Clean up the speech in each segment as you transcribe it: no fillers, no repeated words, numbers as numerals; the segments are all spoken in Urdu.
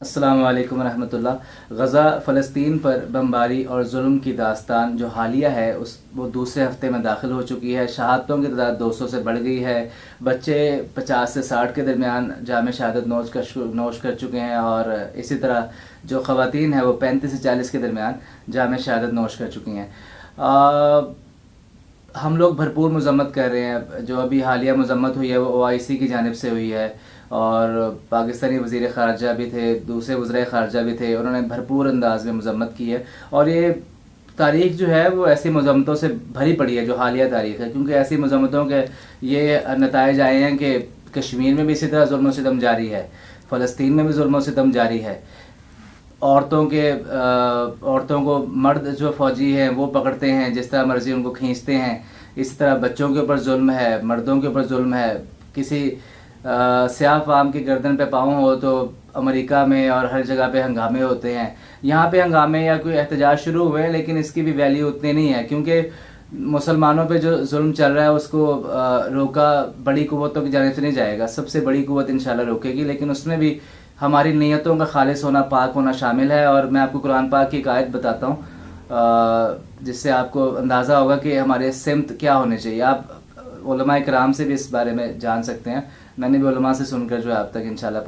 السلام علیکم ورحمۃ اللہ۔ غزہ فلسطین پر بمباری اور ظلم کی داستان جو حالیہ ہے وہ دوسرے ہفتے میں داخل ہو چکی ہے۔ شہادتوں کی تعداد 200 سے بڑھ گئی ہے۔ بچے 50 سے 60 کے درمیان جامِ شہادت نوش کر چکے ہیں، اور اسی طرح جو خواتین ہیں وہ 35 سے 40 کے درمیان جامِ شہادت نوش کر چکی ہیں۔ ہم لوگ بھرپور مذمت کر رہے ہیں۔ جو ابھی حالیہ مذمت ہوئی ہے وہ OIC کی جانب سے ہوئی ہے، اور پاکستانی وزیر خارجہ بھی تھے، دوسرے وزرائے خارجہ بھی تھے، انہوں نے بھرپور انداز میں مذمت کی ہے۔ اور یہ تاریخ جو ہے وہ ایسی مذمتوں سے بھری پڑی ہے جو حالیہ تاریخ ہے، کیونکہ ایسی مذمتوں کے یہ نتائج آئے ہیں کہ کشمیر میں بھی اسی طرح ظلم و ستم جاری ہے، فلسطین میں بھی ظلم و ستم جاری ہے۔ عورتوں کو مرد جو فوجی ہیں وہ پکڑتے ہیں، جس طرح مرضی ان کو کھینچتے ہیں۔ اس طرح بچوں کے اوپر ظلم ہے، مردوں کے اوپر ظلم ہے۔ کسی سیاہ فام کی گردن پہ پاؤں ہو تو امریکہ میں اور ہر جگہ پہ ہنگامے ہوتے ہیں۔ یہاں پہ ہنگامے یا کوئی احتجاج شروع ہوئے ہیں، لیکن اس کی بھی ویلیو اتنی نہیں ہے، کیونکہ مسلمانوں پہ جو ظلم چل رہا ہے اس کو روکا بڑی قوتوں کی جانب سے نہیں جائے گا۔ سب سے بڑی قوت انشاءاللہ روکے گی، لیکن اس میں بھی ہماری نیتوں کا خالص ہونا، پاک ہونا شامل ہے۔ اور میں آپ کو قرآن پاک کی ایک آیت بتاتا ہوں جس سے آپ کو اندازہ ہوگا کہ ہمارے سمت کیا ہونے چاہیے۔ آپ علماء کرام سے بھی اس بارے میں جان سکتے ہیں، میں نے بھی علماء سے سن کر جو ہے آپ تک انشاءاللہ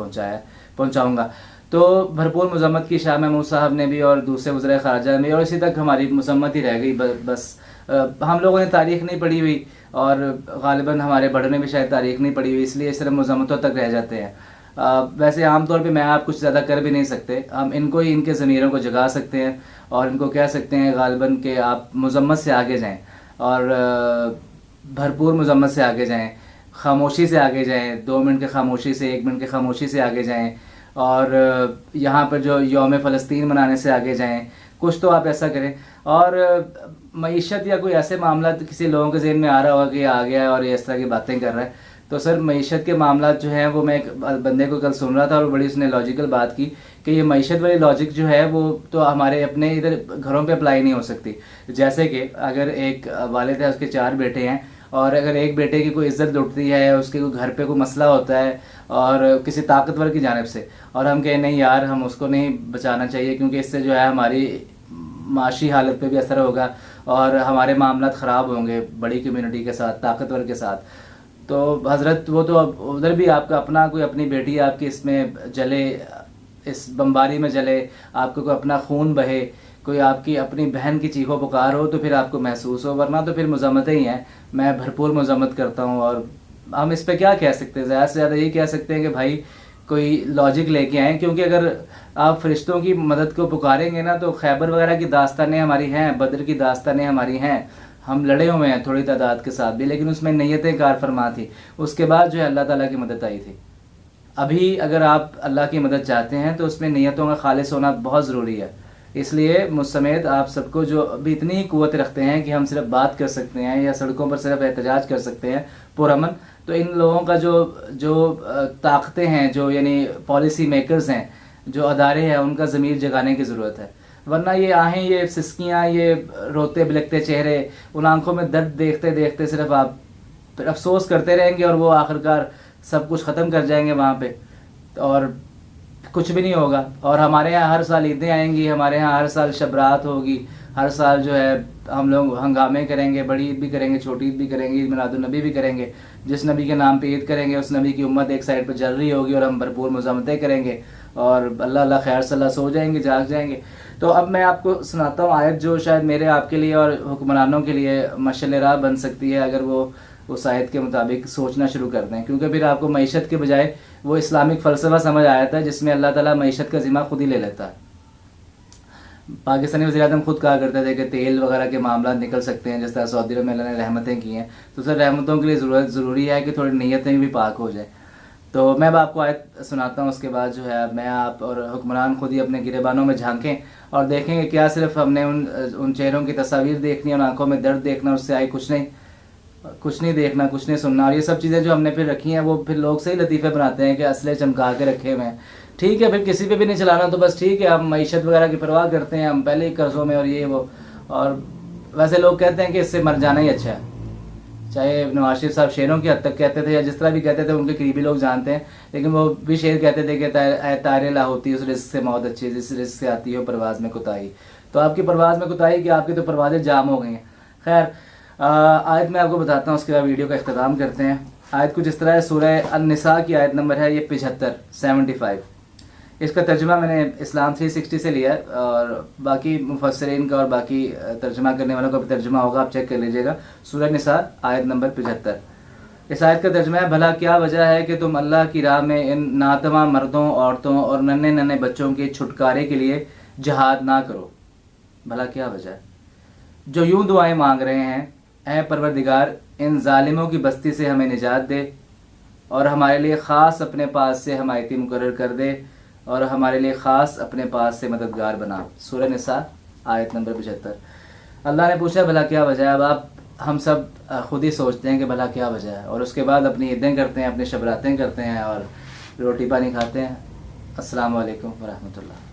پہنچاؤں گا۔ تو بھرپور مذمت کی شاہ محمود صاحب نے بھی اور دوسرے وزرائے خارجہ نے بھی، اور اسی تک ہماری مذمت ہی رہ گئی۔ بس ہم لوگوں نے تاریخ نہیں پڑھی ہوئی، اور غالباً ہمارے بڑوں نے بھی شاید تاریخ نہیں پڑھی ہوئی، اس لیے اس طرح مذمتوں تک رہ جاتے ہیں۔ ویسے عام طور پہ میں آپ کچھ زیادہ کر بھی نہیں سکتے، ہم ان کو ہی ان کے ضمیروں کو جگا سکتے ہیں، اور ان کو کہہ سکتے ہیں غالباً کہ آپ مذمت سے آگے جائیں، اور بھرپور مذمت سے آگے جائیں، خاموشی سے آگے جائیں، 2 منٹ کی خاموشی سے 1 منٹ کی خاموشی سے آگے جائیں، اور یہاں پر جو یوم فلسطین منانے سے آگے جائیں۔ کچھ تو آپ ایسا کریں۔ اور معیشت یا کوئی ایسے معاملات کسی لوگوں کے ذہن میں آ رہا ہوگا کہ یہ آ گیا ہے اور یہ اس طرح کی باتیں کر رہا ہے، تو سر معیشت کے معاملات جو ہیں وہ میں ایک بندے کو کل سن رہا تھا، اور بڑی اس نے لاجیکل بات کی کہ یہ معیشت والی لاجک جو ہے وہ تو ہمارے اپنے ادھر گھروں پہ اپلائی نہیں ہو سکتی۔ جیسے کہ اگر ایک والد ہے، اس کے 4 بیٹے ہیں، اور اگر ایک بیٹے کی کوئی عزت لٹتی ہے، اس کے کوئی گھر پہ کوئی مسئلہ ہوتا ہے اور کسی طاقتور کی جانب سے، اور ہم کہیں نہیں یار ہم اس کو نہیں بچانا چاہیے کیونکہ اس سے جو ہے ہماری معاشی حالت پہ بھی اثر ہوگا اور ہمارے معاملات خراب ہوں گے بڑی کمیونٹی کے ساتھ، طاقتور کے ساتھ، تو حضرت وہ تو ادھر بھی آپ کا اپنا کوئی اپنی بیٹی آپ کی اس میں جلے، اس بمباری میں جلے، آپ کو کوئی اپنا خون بہے، کوئی آپ کی اپنی بہن کی چیخو پکار ہو تو پھر آپ کو محسوس ہو، ورنہ تو پھر مذمتیں ہی ہیں۔ میں بھرپور مذمت کرتا ہوں، اور ہم اس پہ کیا کہہ سکتے ہیں؟ زیادہ سے زیادہ یہ کہہ سکتے ہیں کہ بھائی کوئی لاجک لے کے آئیں، کیونکہ اگر آپ فرشتوں کی مدد کو پکاریں گے نا تو خیبر وغیرہ کی داستانیں ہماری ہیں، بدر کی داستانیں ہماری ہیں، ہم لڑے ہوئے ہیں تھوڑی تعداد کے ساتھ بھی، لیکن اس میں نیتیں کار فرما تھی، اس کے بعد جو ہے اللہ تعالیٰ کی مدد آئی تھی۔ ابھی اگر آپ اللہ کی مدد چاہتے ہیں تو اس میں نیتوں کا خالص ہونا بہت ضروری ہے۔ اس لیے مجھ سمیت آپ سب کو جو ابھی اتنی ہی قوت رکھتے ہیں کہ ہم صرف بات کر سکتے ہیں یا سڑکوں پر صرف احتجاج کر سکتے ہیں پرامن، تو ان لوگوں کا جو طاقتیں ہیں، جو یعنی پالیسی میکرز ہیں، جو ادارے ہیں، ان کا ضمیر جگانے کی ضرورت ہے، ورنہ یہ آہیں، یہ سسکیاں، یہ روتے بلکتے چہرے، ان آنکھوں میں درد دیکھتے دیکھتے صرف آپ پھر افسوس کرتے رہیں گے، اور وہ آخرکار سب کچھ ختم کر جائیں گے وہاں پہ، اور کچھ بھی نہیں ہوگا۔ اور ہمارے یہاں ہر سال عیدیں آئیں گی، ہمارے یہاں ہر سال شب رات ہوگی، ہر سال جو ہے ہم لوگ ہنگامے کریں گے، بڑی عید بھی کریں گے، چھوٹی عید بھی کریں گے، عید میلاد النبی بھی کریں گے، جس نبی کے نام پہ عید کریں گے اس نبی کی امت ایک سائڈ پہ جل رہی ہوگی، اور ہم بھرپور مذمتیں کریں گے، اور اللہ اللہ خیر صلی اللہ سو جائیں گے، جاگ جائیں گے۔ تو اب میں آپ کو سناتا ہوں آیت جو شاید میرے آپ کے لیے اور حکمرانوں کے لیے مشعل راہ بن سکتی ہے، اگر وہ اس آیت کے مطابق سوچنا شروع کر دیں، کیونکہ پھر آپ کو معیشت کے بجائے وہ اسلامک فلسفہ سمجھ آیا تھا جس میں اللہ تعالیٰ معیشت کا ذمہ خود ہی لے لیتا ہے۔ پاکستانی وزیر اعظم خود کہا کرتے تھے کہ تیل وغیرہ کے معاملات نکل سکتے ہیں، جس طرح سعودی عرب میں اللہ نے رحمتیں کی ہیں، تو سر رحمتوں کے لیے ضروری ہے کہ تھوڑی نیتیں بھی پاک ہو جائیں۔ تو میں اب آپ کو آیت سناتا ہوں، اس کے بعد جو ہے میں آپ اور حکمران خود ہی اپنے گریبانوں میں جھانکیں اور دیکھیں کہ کیا صرف ہم نے ان چہروں کی تصاویر دیکھنی، ان آنکھوں میں درد دیکھنا، اس سے آئی کچھ نہیں دیکھنا، کچھ نہیں سننا، اور یہ سب چیزیں جو ہم نے پھر رکھی ہیں وہ پھر لوگ سے ہی لطیفے بناتے ہیں کہ اسلحے چمکا کے رکھے ہوئے ہیں۔ ٹھیک ہے، پھر کسی پہ بھی نہیں چلانا تو بس ٹھیک ہے، ہم معیشت وغیرہ کی پرواہ کرتے ہیں، ہم پہلے ہی قرضوں میں اور یہ وہ، اور ویسے لوگ کہتے ہیں کہ اس سے مر جانا ہی اچھا ہے۔ چاہے نواز شریف صاحب شعروں کی حد تک کہتے تھے یا جس طرح بھی کہتے تھے ان کے قریبی لوگ جانتے ہیں، لیکن وہ بھی شعر کہتے تھے کہ اے طائر لاہوتی اس رزق سے موت اچھی جس رزق سے آتی ہو پرواز میں کوتاہی. تو آپ کی پرواز میں کوتاہی کہ آپ کی تو پروازیں جام ہو گئی ہیں. خیر آیت میں آپ کو بتاتا ہوں، اس کے بعد ویڈیو کا اختتام کرتے ہیں. آیت کچھ اس طرح ہے، سورہ النساء کی آیت نمبر ہے یہ 75. اس کا ترجمہ میں نے اسلام 360 سے لیا ہے، اور باقی مفسرین کا اور باقی ترجمہ کرنے والوں کا بھی ترجمہ ہوگا، آپ چیک کر لیجئے گا. سورہ نساء آیت نمبر 75. اس آیت کا ترجمہ ہے، بھلا کیا وجہ ہے کہ تم اللہ کی راہ میں ان ناتواں مردوں، عورتوں اور ننھے ننھے بچوں کے چھٹکارے کے لیے جہاد نہ کرو. بھلا کیا وجہ ہے؟ جو یوں دعائیں مانگ رہے ہیں، اے پروردگار ان ظالموں کی بستی سے ہمیں نجات دے اور ہمارے لیے خاص اپنے پاس سے حمایتی مقرر کر دے اور ہمارے لیے خاص اپنے پاس سے مددگار بنا. سورہ نساء آیت نمبر 75. اللہ نے پوچھا بھلا کیا وجہ ہے. اب ہم سب خود ہی سوچتے ہیں کہ بھلا کیا وجہ ہے، اور اس کے بعد اپنی عیدیں کرتے ہیں، اپنی شب راتیں کرتے ہیں اور روٹی پانی کھاتے ہیں. السلام علیکم ورحمۃ اللہ.